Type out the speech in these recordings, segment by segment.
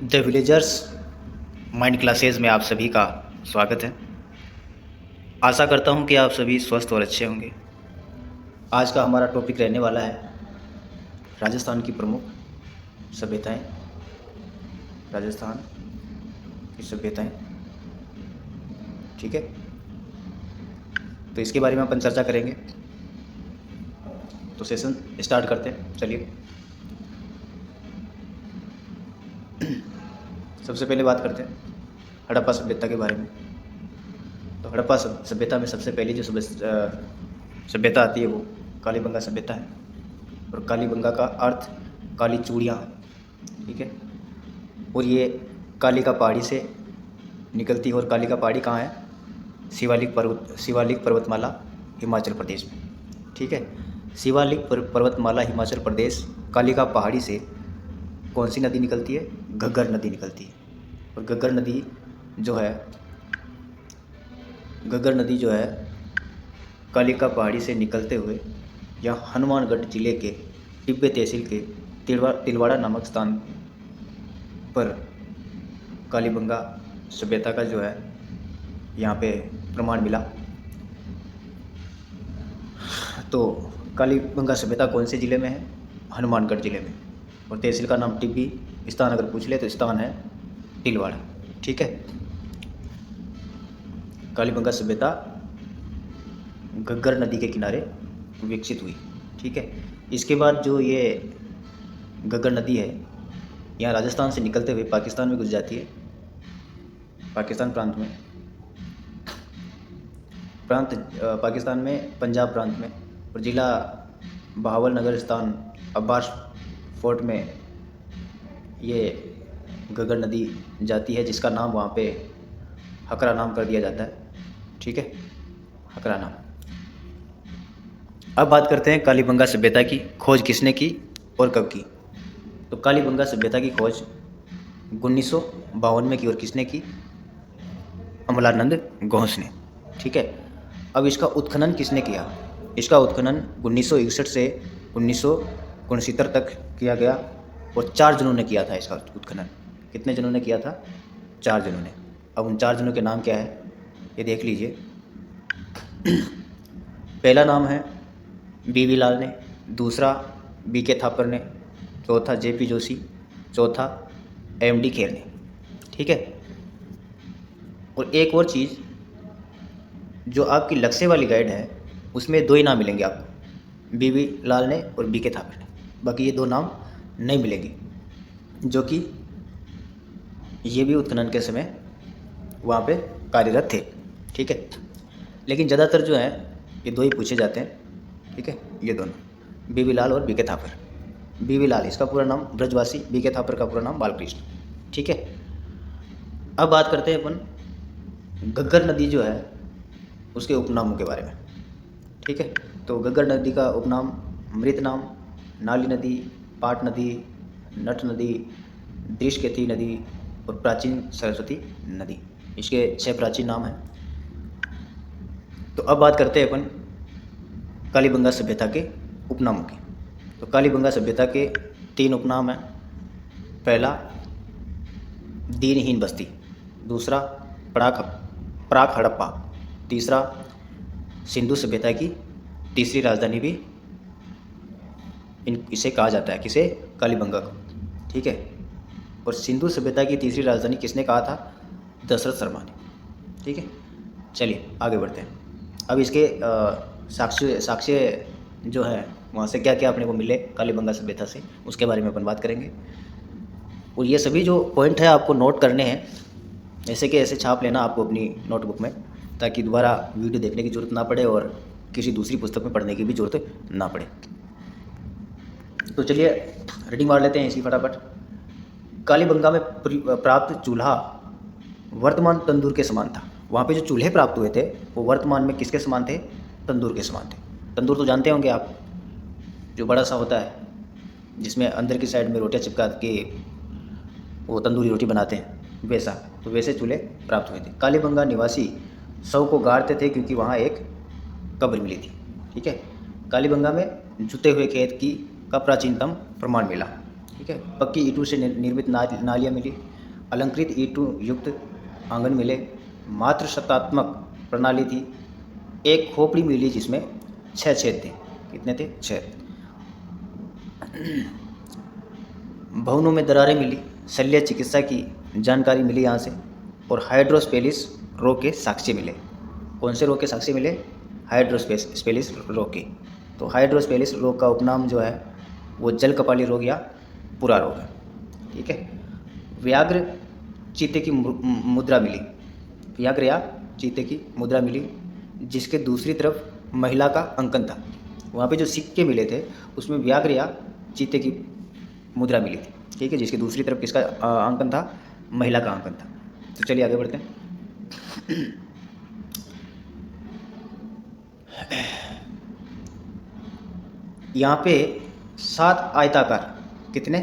The villagers mind classes में आप सभी का स्वागत है। आशा करता हूं कि आप सभी स्वस्थ और अच्छे होंगे। आज का हमारा टॉपिक रहने वाला है राजस्थान की प्रमुख सभ्यताएं। राजस्थान की सभ्यताएं, ठीक है। तो इसके बारे में अपन चर्चा करेंगे। तो सेशन स्टार्ट करते हैं, चलिए। सबसे पहले बात करते हैं हड़प्पा सभ्यता के बारे में। तो हड़प्पा सभ्यता में सबसे पहली जो सभ्यता आती है वो कालीबंगा सभ्यता है। और कालीबंगा का अर्थ काली चूड़ियाँ, ठीक है। और ये काली का पहाड़ी से निकलती है। और काली का पहाड़ी कहाँ है? शिवालिक पर्वतमाला हिमाचल प्रदेश में, ठीक है। शिवालिक पर्वतमाला हिमाचल प्रदेश, काली का पहाड़ी से कौन सी नदी निकलती है? घग्गर नदी निकलती है। और घग्गर नदी जो है काली का पहाड़ी से निकलते हुए यहाँ हनुमानगढ़ जिले के टिब्बे तहसील के तिलवाड़ा नामक स्थान पर कालीबंगा सभ्यता का जो है यहाँ पे प्रमाण मिला। तो कालीबंगा सभ्यता कौन से ज़िले में है? हनुमानगढ़ ज़िले में। और तहसील का नाम टिब्बी, स्थान अगर पूछ ले तो स्थान है तिलवाड़ा, ठीक है। कालीबंगा सभ्यता घग्गर नदी के किनारे विकसित हुई, ठीक है। इसके बाद जो ये घग्गर नदी है यहाँ राजस्थान से निकलते हुए पाकिस्तान में घुस जाती है। पाकिस्तान पाकिस्तान में पंजाब प्रांत में। और ज़िला बहावल नगर स्थान अब्बास फोर्ट में ये घग्गर नदी जाती है, जिसका नाम वहाँ पे हकरा नाम कर दिया जाता है, ठीक है। हकरा नाम। अब बात करते हैं कालीबंगा सभ्यता की खोज किसने की और कब की। तो कालीबंगा सभ्यता की खोज 1952 में की। और किसने की? अमलानंद घोष ने, ठीक है। अब इसका उत्खनन किसने किया? इसका उत्खनन 1961 से 1969 तक किया गया। और 4 जनों ने किया था इसका उत्खनन। कितने जनों ने किया था? 4 जनों ने। अब उन 4 जनों के नाम क्या है ये देख लीजिए। पहला नाम है बीवी लाल ने, दूसरा बीके थापर ने, चौथा जेपी जोशी, चौथा एमडी खेर ने, ठीक है। और एक और चीज़, जो आपकी लक्ष्य वाली गाइड है उसमें 2 ही नाम मिलेंगे आपको, बीवी लाल ने और बीके थापर ने। बाकी ये 2 नाम नहीं मिलेंगे, जो कि ये भी उत्खनन के समय वहाँ पे कार्यरत थे, ठीक है। लेकिन ज़्यादातर जो है ये 2 ही पूछे जाते हैं, ठीक है। ये दोनों बीवी लाल और बीके थापर। बीवी लाल इसका पूरा नाम ब्रजवासी, बीके थापर का पूरा नाम बालकृष्ण, ठीक है। अब बात करते हैं अपन घग्गर नदी जो है उसके उपनामों के बारे में, ठीक है। तो घग्गर नदी का उपनाम मृत नाम, नाली नदी, पाट नदी, नट नदी, दृशकेती नदी और प्राचीन सरस्वती नदी। इसके 6 प्राचीन नाम हैं। तो अब बात करते हैं अपन कालीबंगा सभ्यता के उपनामों की। तो कालीबंगा सभ्यता के 3 उपनाम हैं। पहला दीनहीन बस्ती, दूसरा प्राक हड़प्पा, तीसरा सिंधु सभ्यता की तीसरी राजधानी भी इसे कहा जाता है। किसे? कालीबंगा को, ठीक है। और सिंधु सभ्यता की तीसरी राजधानी किसने कहा था? दशरथ शर्मा ने, ठीक है। चलिए आगे बढ़ते हैं। अब इसके साक्ष्य जो है वहाँ से क्या क्या अपने को मिले कालीबंगा सभ्यता से, उसके बारे में अपन बात करेंगे। और ये सभी जो पॉइंट है आपको नोट करने हैं, ऐसे के ऐसे छाप लेना आपको अपनी नोटबुक में, ताकि दोबारा वीडियो देखने की ज़रूरत ना पड़े और किसी दूसरी पुस्तक में पढ़ने की भी ज़रूरत ना पड़े। तो चलिए रीडिंग मार लेते हैं इसी फटाफट। कालीबंगा में प्राप्त चूल्हा वर्तमान तंदूर के समान था। वहाँ पे जो चूल्हे प्राप्त हुए थे वो वर्तमान में किसके समान थे? तंदूर के समान थे। तंदूर तो जानते होंगे आप, जो बड़ा सा होता है जिसमें अंदर की साइड में रोटियां चिपका के वो तंदूरी रोटी बनाते हैं, वैसा। तो वैसे चूल्हे प्राप्त हुए थे। कालीबंगा निवासी शव को गाड़ते थे क्योंकि वहाँ एक कब्र मिली थी, ठीक है। कालीबंगा में जुते हुए खेत का प्राचीनतम प्रमाण मिला। ठीक है। पक्की ईंटों से निर्मित नालियाँ मिली, अलंकृत ईंटों युक्त आंगन मिले, मात्र शतात्मक प्रणाली थी, एक खोपड़ी मिली जिसमें 6 छेद थे। कितने थे? 6। भवनों में दरारें मिली, शल्य चिकित्सा की जानकारी मिली यहाँ से, और हाइड्रोस्पेलिस रोग के साक्ष्य मिले। कौन से रोग के साक्ष्य मिले? हाइड्रोस्पेलिस रोग के। तो हाइड्रोस्पेलिस रोग का उपनाम जो है वो जल कपाली रोग या पुरा रोग है। ठीक है। व्याघ्र चीते की मुद्रा मिली, व्याघ्र या चीते की मुद्रा मिली, जिसके दूसरी तरफ महिला का अंकन था। वहाँ पे जो सिक्के मिले थे उसमें व्याघ्र या चीते की मुद्रा मिली थी। ठीक है, जिसकी दूसरी तरफ किसका अंकन था? महिला का अंकन था। तो चलिए आगे बढ़ते हैं। यहाँ पे 7 आयताकार, कितने?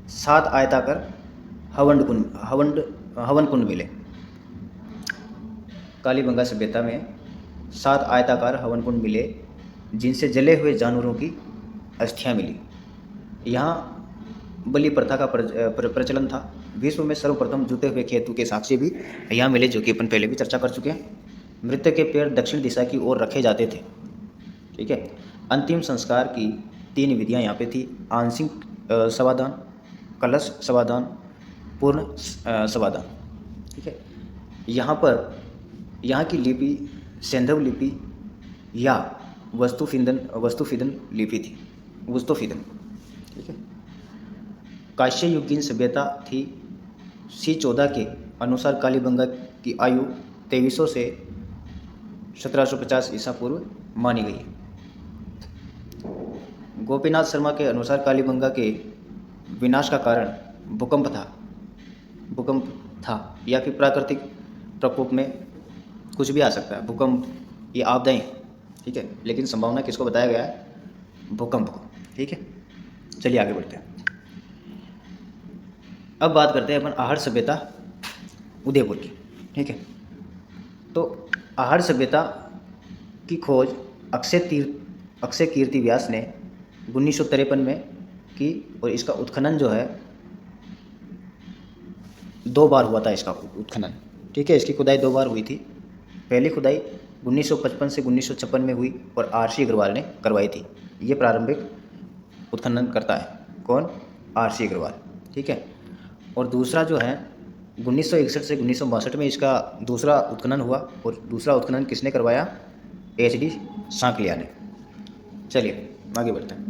7 आयताकार हवन कुंड मिले। कालीबंगा सभ्यता में 7 आयताकार हवन कुंड मिले, जिनसे जले हुए जानवरों की अस्थियां मिली। यहाँ बलि प्रथा का प्रचलन था। विश्व में सर्वप्रथम जुटे हुए खेतों के साक्ष्य भी यहाँ मिले, जो कि अपन पहले भी चर्चा कर चुके हैं। मृतक के पैर दक्षिण दिशा की ओर रखे जाते थे। ठीक है। अंतिम संस्कार की 3 विधियाँ यहाँ पे थी: आंशिक समाधान, कलश समाधान, पूर्ण समाधान। ठीक है। यहाँ पर यहाँ की लिपि सैंधव लिपि या वस्तुफिदन लिपि थी, वस्तुफिदन। ठीक है। काश्य युगीन सभ्यता थी। C14 के अनुसार कालीबंगा की आयु 2300 से 1750 ईसा पूर्व मानी गई। गोपीनाथ शर्मा के अनुसार कालीबंगा के विनाश का कारण भूकंप था या फिर प्राकृतिक प्रकोप में कुछ भी आ सकता है, भूकंप, ये आपदाएं। ठीक है, लेकिन संभावना किसको बताया गया है? भूकंप को। ठीक है, चलिए आगे बढ़ते हैं। अब बात करते हैं अपन आहड़ सभ्यता उदयपुर की। ठीक है, तो आहड़ सभ्यता की खोज अक्षय कीर्ति व्यास ने 1953 में की, और इसका उत्खनन जो है 2 बार हुआ था इसका उत्खनन। ठीक है, इसकी खुदाई 2 बार हुई थी। पहली खुदाई 1955 से 1956 में हुई और RC अग्रवाल ने करवाई थी। ये प्रारंभिक उत्खनन करता है कौन? RC अग्रवाल। ठीक है, और दूसरा जो है 1961 से 1962 में इसका दूसरा उत्खनन हुआ, और दूसरा उत्खनन किसने करवाया? HD सांकलिया ने। चलिए आगे बढ़ते हैं।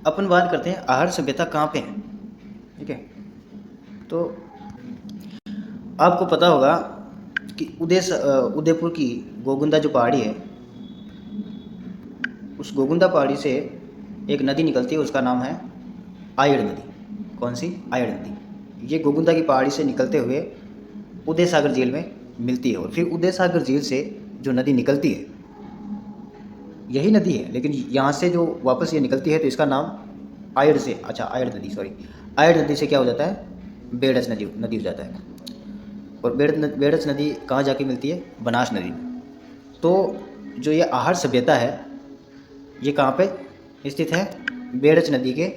अपन बात करते हैं आहड़ सभ्यता कहाँ पे है। ठीक है, तो आपको पता होगा कि उदयपुर की गोगुंदा जो पहाड़ी है, उस गोगुंदा पहाड़ी से एक नदी निकलती है, उसका नाम है आयड़ नदी। कौन सी? आयड़ नदी। ये गोगुंदा की पहाड़ी से निकलते हुए उदय सागर झील में मिलती है, और फिर उदय सागर झील से जो नदी निकलती है यही नदी है, लेकिन यहाँ से जो वापस ये निकलती है तो इसका नाम आयड़ से, अच्छा आयड़ नदी से क्या हो जाता है? बेड़च नदी हो जाता है। और बेड़च नदी कहाँ जाके मिलती है? बनास नदी में। तो जो ये आहड़ सभ्यता है ये कहाँ पे स्थित है? बेड़च नदी के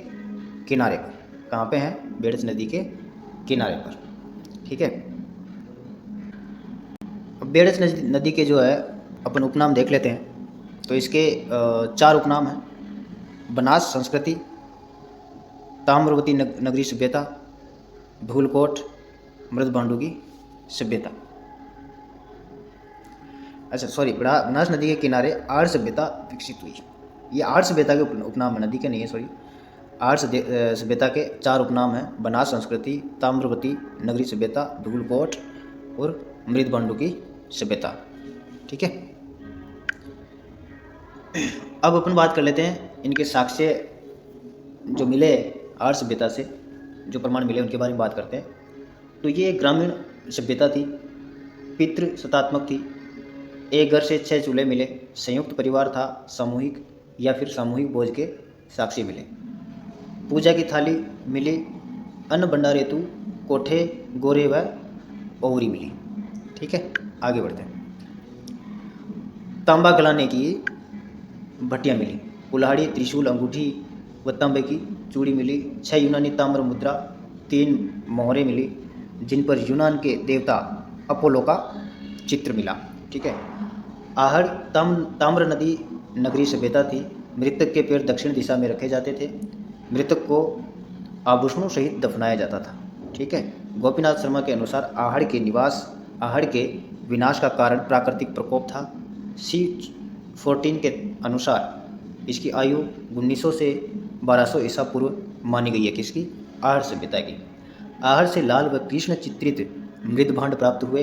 किनारे पर। कहाँ पे है? बेड़च नदी के किनारे पर। ठीक है, बेड़च नदी के जो है अपन उपनाम देख लेते हैं। तो इसके 4 उपनाम हैं: बनास संस्कृति, ताम्रवती नगरी सभ्यता, धूलकोट, मृदभांडु की सभ्यता। अच्छा सॉरी, बनास नदी के किनारे आर्य सभ्यता विकसित हुई। ये आर्य सभ्यता के उपनाम है, नदी के नहीं है, सॉरी। आर्य सभ्यता के 4 उपनाम हैं: बनास संस्कृति, ताम्रवती नगरी सभ्यता, धूलकोट और मृदभांडु की सभ्यता। ठीक है, अब अपन बात कर लेते हैं इनके साक्ष्य जो मिले आर्य सभ्यता से, जो प्रमाण मिले उनके बारे में बात करते हैं। तो ये ग्रामीण सभ्यता थी, पितृ शतात्मक थी। एक घर से 6 चूल्हे मिले, संयुक्त परिवार था, सामूहिक या फिर सामूहिक भोज के साक्ष्य मिले, पूजा की थाली मिली, अन्न भंडार हेतु कोठे, गोरे व ओवरी मिली। ठीक है, आगे बढ़ते हैं। तांबा गलाने की भट्टियाँ मिली, कुल्हाड़ी, त्रिशूल, अंगूठी व तांबे की चूड़ी मिली। 6 यूनानी ताम्र मुद्रा, 3 मोहरें मिली जिन पर यूनान के देवता अपोलो का चित्र मिला। ठीक है। आहड़ ताम्र नदी नगरी सभ्यता थी। मृतक के पैर दक्षिण दिशा में रखे जाते थे। मृतक को आभूषणों सहित दफनाया जाता था। ठीक है। गोपीनाथ शर्मा के अनुसार आहड़ के विनाश का कारण प्राकृतिक प्रकोप था। C14 के अनुसार इसकी आयु 1900 से 1200 ईसा पूर्व मानी गई है। किसकी? आहड़ सभ्यता की। आहड़ से लाल व कृष्ण चित्रित मृद भांड प्राप्त हुए।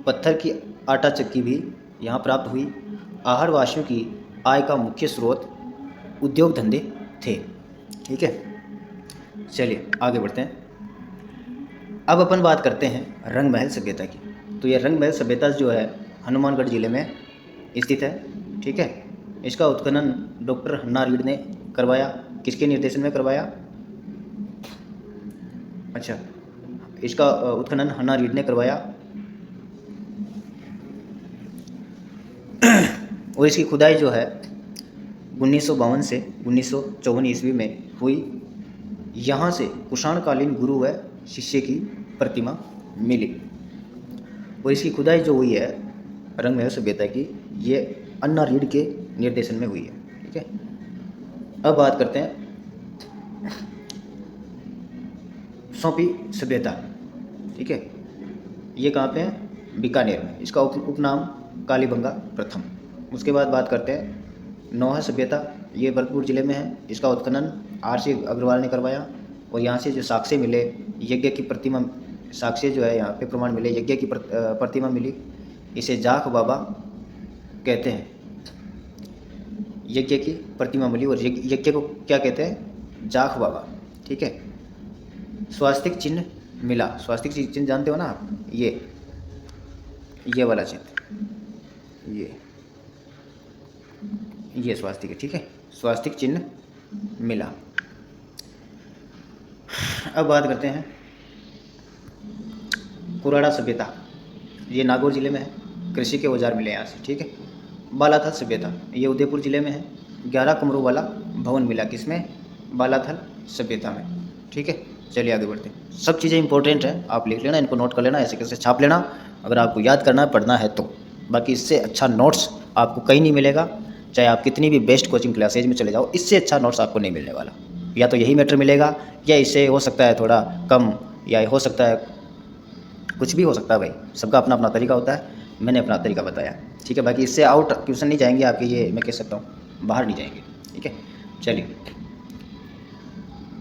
पत्थर की आटा चक्की भी यहाँ प्राप्त हुई। आहड़ वासियों की आय का मुख्य स्रोत उद्योग धंधे थे। ठीक है। चलिए आगे बढ़ते हैं। अब अपन बात करते हैं रंग महल सभ्यता की। तो यह रंग महल सभ्यता जो है हनुमानगढ़ जिले में स्थित है। ठीक है। इसका उत्खनन डॉक्टर हन्ना रीड ने करवाया। किसके निर्देशन में करवाया? अच्छा, इसका उत्खनन हन्ना रीड ने करवाया और इसकी खुदाई जो है 1952 से 1954 ईस्वी में हुई। यहाँ से कुषाणकालीन गुरु व शिष्य की प्रतिमा मिली और इसकी खुदाई जो हुई है रंग महल सभ्यता की, ये अन्ना रीड के निर्देशन में हुई है। ठीक है। अब बात करते हैं सौंपी सभ्यता। ठीक है। ये कहाँ पे है? बीकानेर में। इसका उपनाम कालीबंगा प्रथम। उसके बाद बात करते हैं नौहा सभ्यता। ये भरतपुर जिले में है। इसका उत्खनन R.C. अग्रवाल ने करवाया और यहाँ से जो साक्ष्य मिले, यज्ञ की प्रतिमा, साक्ष्य जो है यहाँ पे प्रमाण मिले, यज्ञ की प्रतिमा मिली। इसे जाख बाबा कहते हैं। यज्ञ की प्रतिमा मिली और यज्ञ को क्या कहते हैं? जाख बाबा। ठीक है। स्वास्तिक चिन्ह मिला। स्वास्तिक चिन्ह जानते हो ना आप? ये वाला चिन्ह, ये स्वास्तिक है। ठीक है। स्वास्तिक चिन्ह मिला। अब बात करते हैं कुराड़ा सभ्यता। ये नागौर जिले में है। कृषि के औजार मिले यहाँ से। ठीक है। बालाथल सभ्यता, ये उदयपुर जिले में है। 11 कमरों वाला भवन मिला। किसमें? बालाथल सभ्यता में। ठीक है। चलिए आगे बढ़ते हैं। सब चीज़ें इंपॉर्टेंट हैं, आप लिख लेना, इनको नोट कर लेना, ऐसे कैसे छाप लेना अगर आपको याद करना है, पढ़ना है तो। बाकी इससे अच्छा नोट्स आपको कहीं नहीं मिलेगा, चाहे आप कितनी भी बेस्ट कोचिंग क्लासेज में चले जाओ, इससे अच्छा नोट्स आपको नहीं मिलने वाला। या तो यही मैटर मिलेगा या इससे हो सकता है थोड़ा कम, या हो सकता है कुछ भी हो सकता है। भाई सबका अपना अपना तरीका होता है, मैंने अपना तरीका बताया। ठीक है। बाकी इससे आउट क्वेश्चन नहीं जाएंगे आपके, ये मैं कह सकता हूँ, बाहर नहीं जाएंगे। ठीक है। चलिए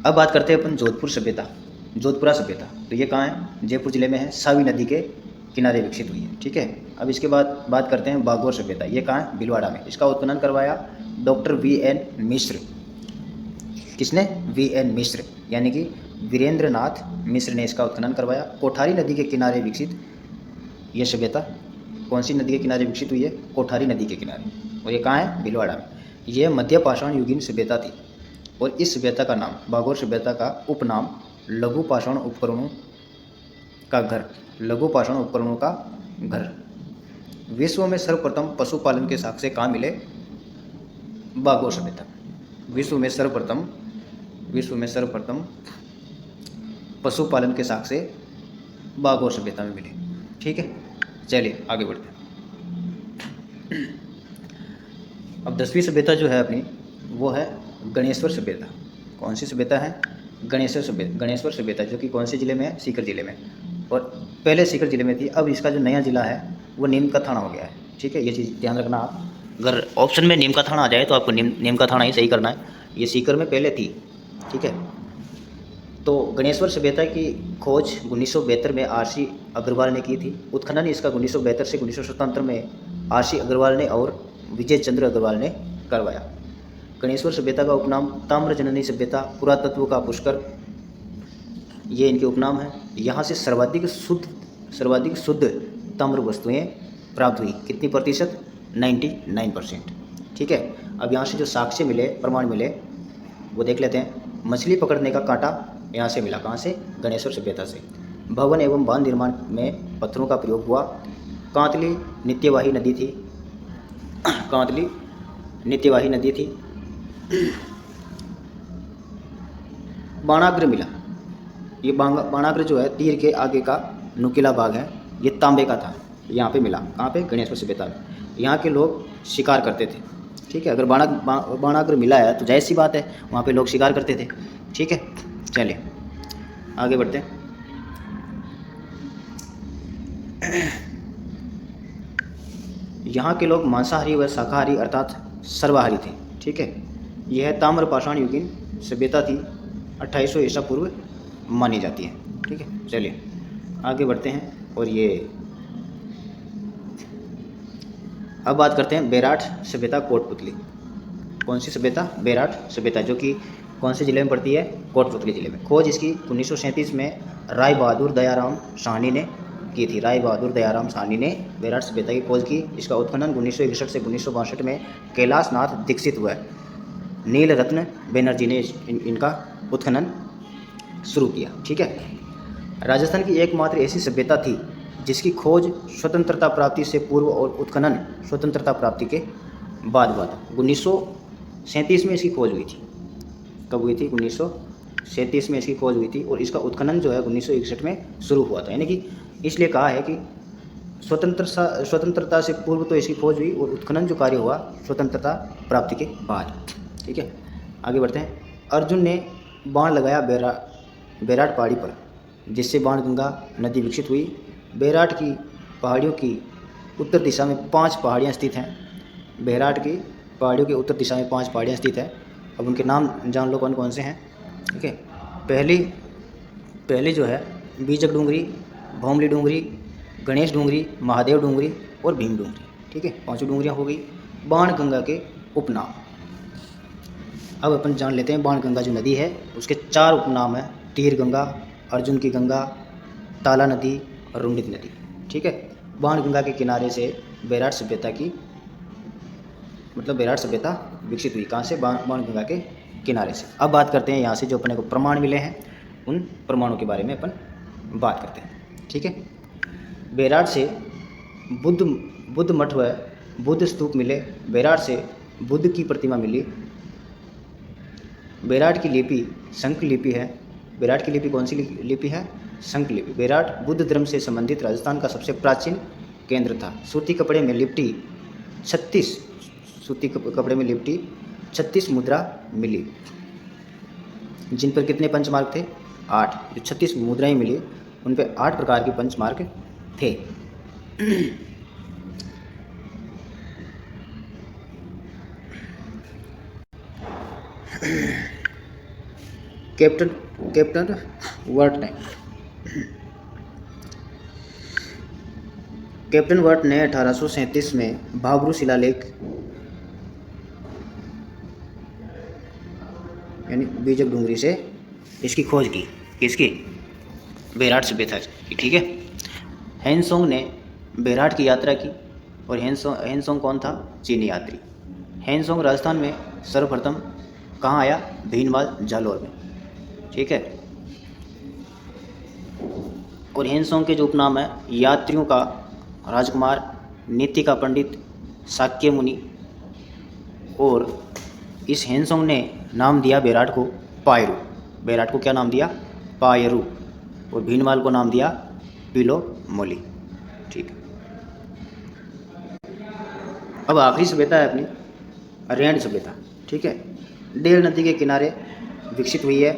अब बात करते हैं अपन जोधपुर सभ्यता, जोधपुरा सभ्यता। तो ये कहाँ है? जयपुर जिले में है। सावी नदी के किनारे विकसित हुई है। ठीक है। अब इसके बाद बात करते हैं बागोर सभ्यता। ये कहाँ है? भीलवाड़ा में। इसका उत्खनन करवाया डॉक्टर V.N. मिश्र। किसने? V.N. मिश्र, यानी कि वीरेंद्र नाथ मिश्र ने इसका उत्खनन करवाया। कोठारी नदी के किनारे विकसित यह सभ्यता। कौन सी नदी के किनारे विकसित हुई है? कोठारी नदी के किनारे। और ये कहाँ है? भीलवाड़ा में। यह मध्य पाषाण युगीन सभ्यता थी और इस सभ्यता का नाम, बागोर सभ्यता का उपनाम लघु पाषाण उपकरणों का घर, लघु पाषाण उपकरणों का घर। विश्व में सर्वप्रथम पशुपालन के साक्ष्य कहाँ मिले? बागोर सभ्यता। विश्व में सर्वप्रथम पशुपालन के साक्ष्य बागोर सभ्यता में मिले। ठीक है। चलिए आगे बढ़ते हैं। अब 10वीं सभ्यता जो है अपनी, वो है गणेश्वर सभ्यता। कौन सी सभ्यता है? गणेश्वर सभ्यता, जो कि कौन से जिले में है? सीकर जिले में। और पहले सीकर जिले में थी, अब इसका जो नया जिला है वो नीम का थाना हो गया है। ठीक है। ये चीज़ ध्यान रखना आप, अगर ऑप्शन में नीम का थाना आ जाए तो आपको नीम का थाना ही सही करना है। ये सीकर में पहले थी। ठीक है। तो गणेश्वर सभ्यता की खोज 1972 में R.C. अग्रवाल ने की थी। उत्खनन इसका 1972 से 1977 में R.C. अग्रवाल ने और विजय चंद्र अग्रवाल ने करवाया। गणेश्वर सभ्यता का उपनाम ताम्र जननी सभ्यता, पुरातत्व का पुष्कर, ये इनके उपनाम है। यहाँ से सर्वाधिक शुद्ध ताम्र वस्तुएं प्राप्त हुई। कितनी प्रतिशत? 99%। ठीक है। अब यहाँ से जो साक्ष्य मिले, प्रमाण मिले, वो देख लेते हैं। मछली पकड़ने का कांटा यहाँ से मिला। कहाँ से? गणेश्वर सभ्यता से। भवन एवं बांध निर्माण में पत्थरों का प्रयोग हुआ। कांतली नित्यवाही नदी थी। बाणाग्र मिला। ये बाणाग्र जो है तीर के आगे का नुकीला भाग है, ये तांबे का था, यहाँ पे मिला। कहाँ पे? गणेशपुर सभ्यता में। यहाँ के लोग शिकार करते थे, ठीक है। अगर बाणाग्र मिला है तो जाहिर सी बात है वहाँ पे लोग शिकार करते थे, ठीक है। चलिए आगे बढ़ते हैं। यहाँ के लोग मांसाहारी व शाकाहारी अर्थात सर्वाहारी थे, ठीक है। यह ताम्र पाषाण युगीन सभ्यता थी, 2800 ईसा पूर्व मानी जाती है, ठीक है। चलिए आगे बढ़ते हैं। और ये अब बात करते हैं बेराट सभ्यता कोटपुतली। कौन सी सभ्यता? बेराट सभ्यता, जो कि कौन से ज़िले में पड़ती है? कोटपुतली ज़िले में। खोज इसकी 1937 में राय बहादुर दयाराम साहनी ने की थी। राय बहादुर दयाराम साहनी ने बेराट सभ्यता की खोज की। इसका उत्खनन 1961 से 1962 में कैलाशनाथ दीक्षित हुआ है। नील रत्न बनर्जी ने इनका उत्खनन शुरू किया, ठीक है। राजस्थान की एकमात्र ऐसी सभ्यता थी जिसकी खोज स्वतंत्रता प्राप्ति से पूर्व और उत्खनन स्वतंत्रता प्राप्ति के बाद हुआ था। 1937 में इसकी खोज हुई थी। कब हुई थी? 1937 में इसकी खोज हुई थी और इसका उत्खनन जो है 1961 में शुरू हुआ था। यानी कि इसलिए कहा है कि स्वतंत्रता से पूर्व तो इसकी खोज हुई और उत्खनन जो कार्य हुआ स्वतंत्रता प्राप्ति के बाद, ठीक है। आगे बढ़ते हैं। अर्जुन ने बाण लगाया बेराट पहाड़ी पर, जिससे बाणगंगा नदी विकसित हुई। बेराट की पहाड़ियों की उत्तर दिशा में 5 पहाड़ियाँ स्थित हैं। बेराट की पहाड़ियों की उत्तर दिशा में 5 पहाड़ियाँ स्थित हैं। अब उनके नाम जान लो कौन कौन से हैं, ठीक है। पहली जो है बीजक डूंगरी, भौमली डूंगरी, गणेश डूंगरी, महादेव डूंगरी और भीम डूंगरी, ठीक है। 5 डूंगरियाँ हो गई। बाणगंगा के उपनाम। अब अपन जान लेते हैं बाणगंगा जो नदी है उसके 4 उपनाम हैं। तीर गंगा, अर्जुन की गंगा, ताला नदी और रुंडित नदी, ठीक है। बाणगंगा के किनारे से बेराट सभ्यता की बेराट सभ्यता विकसित हुई। कहाँ से? बाणगंगा के किनारे से। अब बात करते हैं यहाँ से जो अपने को प्रमाण मिले हैं, उन प्रमाणों के बारे में अपन बात करते हैं, ठीक है। बेराट से बुद्ध मठ व बुद्ध स्तूप मिले। बेराट से बुद्ध की प्रतिमा मिली। बेराट की लिपि शंख लिपि है। बेराट की लिपि कौन सी लिपि है? शंख लिपि। बेराट बुद्ध धर्म से संबंधित राजस्थान का सबसे प्राचीन केंद्र था। सूती कपड़े में लिपटी 36 मुद्रा मिली, जिन पर कितने पंचमार्क थे? 8। जो 36 मुद्राएं मिली उन पर 8 प्रकार के पंचमार्क थे। कैप्टन वर्ट ने 1837 में भाबरू शिलालेख यानी बीजक डूंगरी से इसकी खोज की। किसकी? बेराट सभ्यता की, ठीक है। हेनसोंग ने बेराट की यात्रा की। और हेनसोंग कौन था? चीनी यात्री। हेनसोंग राजस्थान में सर्वप्रथम कहाँ आया? भीनमाल जालौर में, ठीक है। और हेनसोंग के जो उपनाम है यात्रियों का राजकुमार, नीति का पंडित, शाक्य मुनि। और इस हेनसोंग ने नाम दिया बेराट को पायरू। बेराट को क्या नाम दिया? पायरू। और भीनमाल को नाम दिया पीलो मोली, ठीक है। अब आखिरी सभ्यता है अपनी रेंड सभ्यता, ठीक है। डेल नदी के किनारे विकसित हुई है।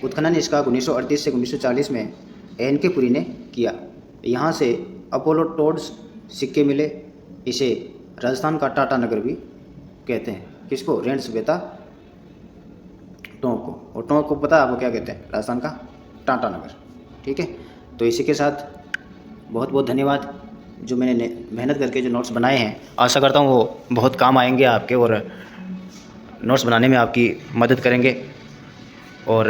उत्खनन इसका 1938 से 1940 में एन.के. पुरी ने किया। यहाँ से अपोलो टोड्स सिक्के मिले। इसे राजस्थान का टाटा नगर भी कहते हैं। किसको? रेंड सभ्यता टोंक को। और टोंक को पता है आपको क्या कहते हैं? राजस्थान का टाटा नगर, ठीक है। तो इसी के साथ बहुत बहुत धन्यवाद। जो मैंने मेहनत करके जो नोट्स बनाए हैं, आशा करता हूँ वो बहुत काम आएंगे आपके और नोट्स बनाने में आपकी मदद करेंगे। और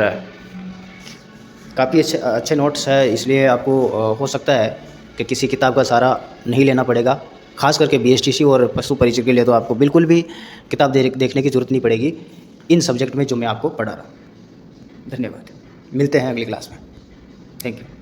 काफ़ी अच्छे नोट्स है, इसलिए आपको हो सकता है कि किसी किताब का सहारा नहीं लेना पड़ेगा। खास करके BSTC और पशु परिचय के लिए तो आपको बिल्कुल भी किताब देखने की ज़रूरत नहीं पड़ेगी इन सब्जेक्ट में जो मैं आपको पढ़ा रहा हूँ। धन्यवाद। मिलते हैं अगली क्लास में। Thank you.